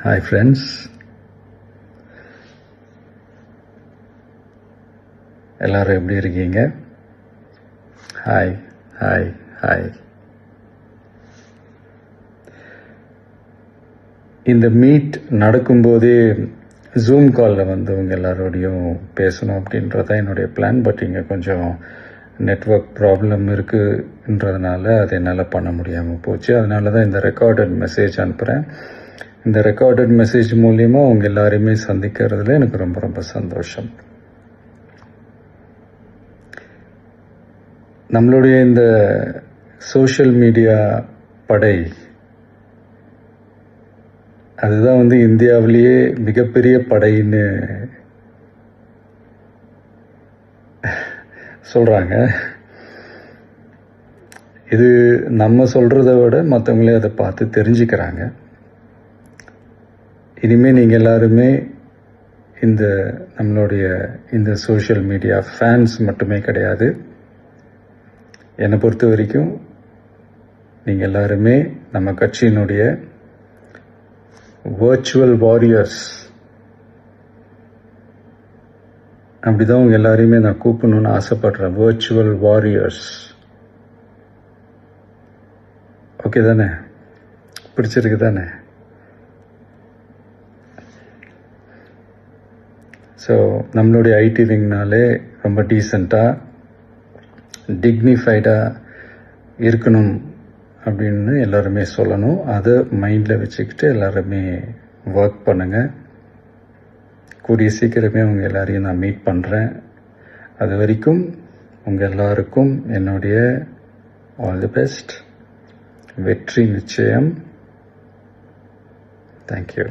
Hi friends, எல்லாரும் எப்படி இருக்கீங்க? Hi hi hi. இந்த மீட் நடக்கும்போதே ஜூம் காலில் வந்து உங்கள் எல்லாரோடையும் பேசணும் அப்படின்றதான் என்னுடைய பிளான். பட் இங்கே கொஞ்சம் நெட்வொர்க் ப்ராப்ளம் இருக்குன்றதுனால அது என்னால் பண்ண முடியாமல் போச்சு. அதனால தான் இந்த ரெக்கார்டட் மெசேஜ் அனுப்புகிறேன். இந்த ரெக்கார்டட் மெசேஜ் மூலிமா உங்கள் எல்லாரையுமே சந்திக்கிறதுல எனக்கு ரொம்ப ரொம்ப சந்தோஷம். நம்மளுடைய இந்த சோஷியல் மீடியா படை, அதுதான் வந்து இந்தியாவிலேயே மிகப்பெரிய படைன்னு சொல்கிறாங்க. இது நம்ம சொல்கிறத விட மற்றவங்களே அதை பார்த்து தெரிஞ்சுக்கிறாங்க. இனிமேல் நீங்கள் எல்லாருமே நம்மளுடைய இந்த சோஷியல் மீடியா ஃபேன்ஸ் மட்டுமே கிடையாது. என்னை பொறுத்த வரைக்கும் நீங்கள் எல்லாருமே நம்ம கட்சியினுடைய வர்ச்சுவல் வாரியர்ஸ். அப்படிதான் உங்கள் எல்லாரையுமே நான் கூப்பிடணும்னு ஆசைப்படுறேன். Virtual warriors. ஓகே தானே? பிடிச்சிருக்கு தானே? ஸோ நம்மளுடைய ஐடி விங்னாலே ரொம்ப டீசெண்டாக டிக்னிஃபைடாக இருக்கணும் அப்படின்னு எல்லாருமே சொல்லணும். அதை மைண்டில் வச்சுக்கிட்டு எல்லாருமே ஒர்க் பண்ணுங்கள். கூடிய சீக்கிரமே உங்கள் எல்லாரையும் நான் மீட் பண்ணுறேன். அது வரைக்கும் உங்கள் எல்லாருக்கும் என்னுடைய ஆல் தி பெஸ்ட். வெற்றி நிச்சயம். தேங்க்யூ.